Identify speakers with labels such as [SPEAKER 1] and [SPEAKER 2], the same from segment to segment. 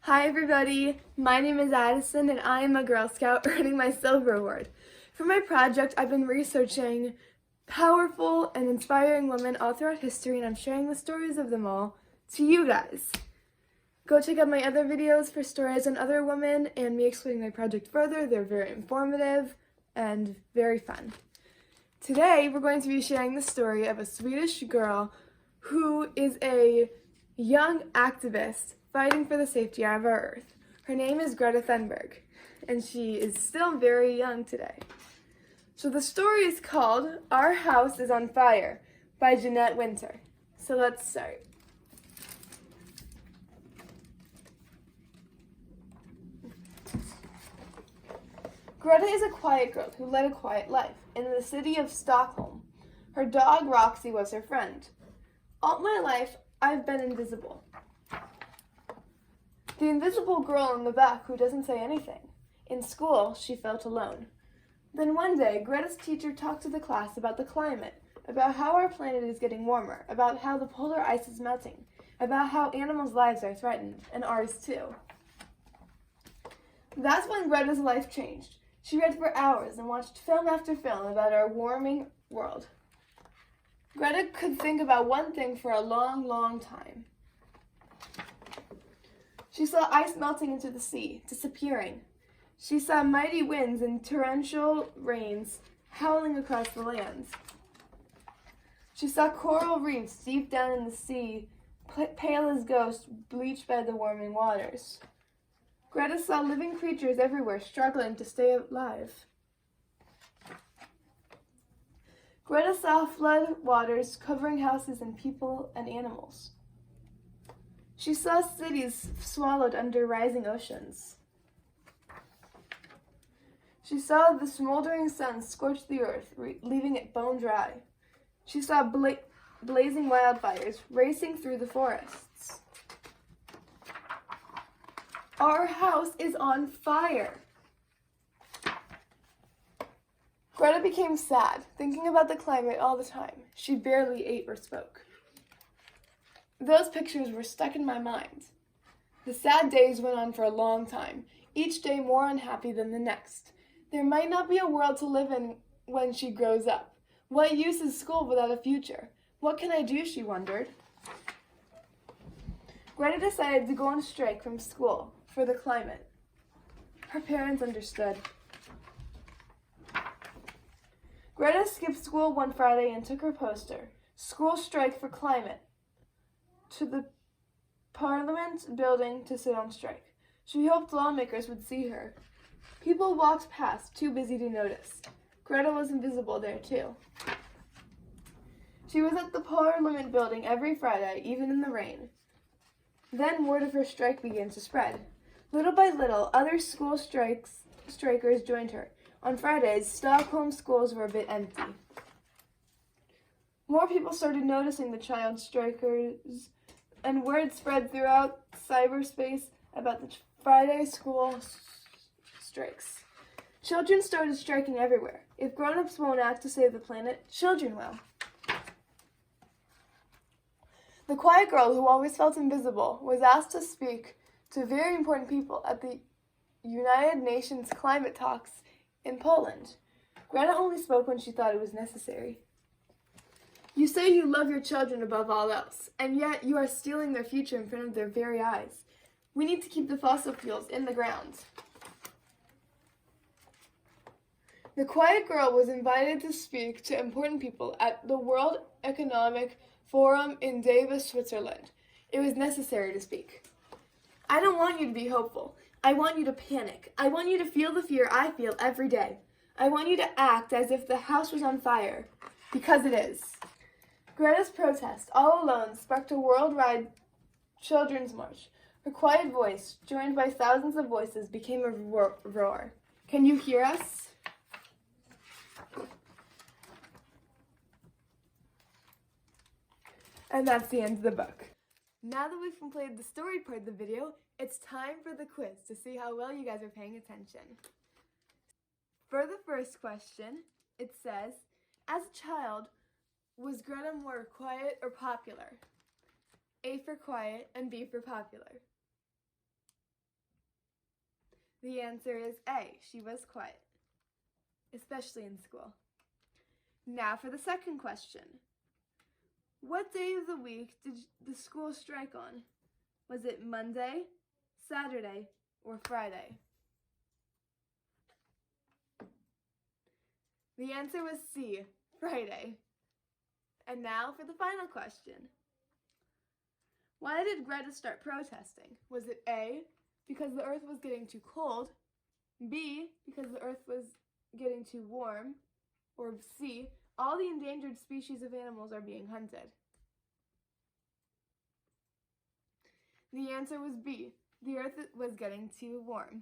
[SPEAKER 1] Hi everybody, my name is Addison and I am a Girl Scout earning my Silver Award. For my project, I've been researching powerful and inspiring women all throughout history, and I'm sharing the stories of them all to you guys. Go check out my other videos for stories on other women and me explaining my project further. They're very informative and very fun. Today, we're going to be sharing the story of a Swedish girl who is a young activist fighting for the safety of our Earth. Her name is Greta Thunberg, and she is still very young today. So the story is called Our House is on Fire by Jeanette Winter. So let's start. Greta is a quiet girl who led a quiet life in the city of Stockholm. Her dog Roxy was her friend. All my life, I've been invisible. The invisible girl in the back who doesn't say anything. In school, she felt alone. Then one day, Greta's teacher talked to the class about the climate, about how our planet is getting warmer, about how the polar ice is melting, about how animals' lives are threatened, and ours too. That's when Greta's life changed. She read for hours and watched film after film about our warming world. Greta could think about one thing for a long, long time. She saw ice melting into the sea, disappearing. She saw mighty winds and torrential rains howling across the lands. She saw coral reefs deep down in the sea, pale as ghosts, bleached by the warming waters. Greta saw living creatures everywhere struggling to stay alive. Greta saw flood waters covering houses and people and animals. She saw cities swallowed under rising oceans. She saw the smoldering sun scorch the earth, leaving it bone dry. She saw blazing wildfires racing through the forests. Our house is on fire. Greta became sad, thinking about the climate all the time. She barely ate or spoke. Those pictures were stuck in my mind. The sad days went on for a long time, each day more unhappy than the next. There might not be a world to live in when she grows up. What use is school without a future? What can I do, she wondered. Greta decided to go on strike from school for the climate. Her parents understood. Greta skipped school one Friday and took her poster, "School Strike for Climate," to the Parliament building to sit on strike. She hoped lawmakers would see her. People walked past, too busy to notice. Greta was invisible there, too. She was at the Parliament building every Friday, even in the rain. Then word of her strike began to spread. Little by little, other school strikers joined her. On Fridays, Stockholm schools were a bit empty. More people started noticing the child strikers, and word spread throughout cyberspace about the Friday school strikes. Children started striking everywhere. If grown-ups won't act to save the planet, children will. The quiet girl who always felt invisible was asked to speak to very important people at the United Nations climate talks in Poland. Greta only spoke when she thought it was necessary. You say you love your children above all else, and yet you are stealing their future in front of their very eyes. We need to keep the fossil fuels in the ground. The quiet girl was invited to speak to important people at the World Economic Forum in Davos, Switzerland. It was necessary to speak. I don't want you to be hopeful. I want you to panic. I want you to feel the fear I feel every day. I want you to act as if the house was on fire, because it is. Greta's protest, all alone, sparked a worldwide children's march. Her quiet voice, joined by thousands of voices, became a roar. Can you hear us? And that's the end of the book. Now that we've completed the story part of the video, it's time for the quiz to see how well you guys are paying attention. For the first question, it says, as a child, was Greta more quiet or popular? A for quiet and B for popular. The answer is A. She was quiet, especially in school. Now for the second question. What day of the week did the school strike on? Was it Monday, Saturday, or Friday? The answer was C, Friday. And now for the final question. Why did Greta start protesting? Was it A, because the earth was getting too cold, B, because the earth was getting too warm, or C, all the endangered species of animals are being hunted? The answer was B, the earth was getting too warm.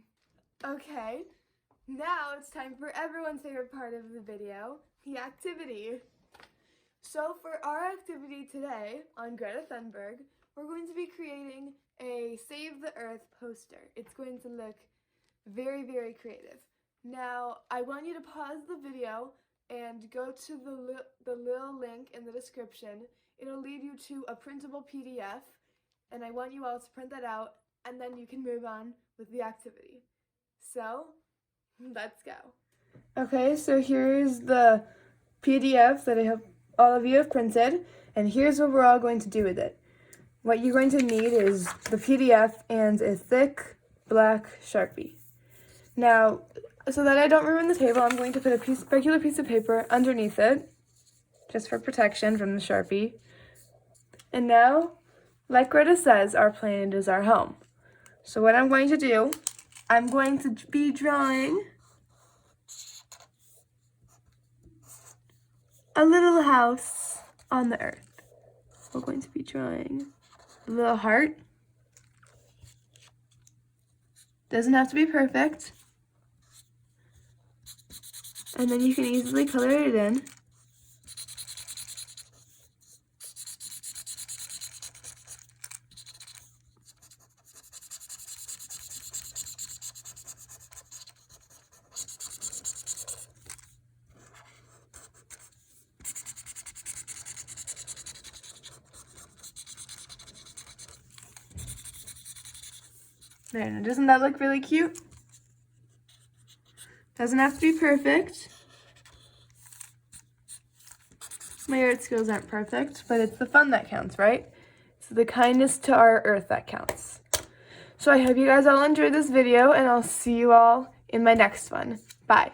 [SPEAKER 1] Okay, now it's time for everyone's favorite part of the video, the activity. So for our activity today on Greta Thunberg, we're going to be creating a Save the Earth poster. It's going to look very, very creative. Now, I want you to pause the video and go to the little link in the description. It'll lead you to a printable PDF, and I want you all to print that out, and then you can move on with the activity. So, let's go. Okay, so here's the PDF that I hope all of you have printed, and here's what we're all going to do with it. What you're going to need is the PDF and a thick black Sharpie. Now, so that I don't ruin the table, I'm going to put a regular piece of paper underneath it, just for protection from the Sharpie. And now, like Greta says, our planet is our home. So what I'm going to do, I'm going to be drawing a little house on the earth. We're going to be drawing a little heart. Doesn't have to be perfect. And then you can easily color it in. There, now doesn't that look really cute? Doesn't have to be perfect. My art skills aren't perfect, but it's the fun that counts, right? It's the kindness to our earth that counts. So I hope you guys all enjoyed this video, and I'll see you all in my next one. Bye.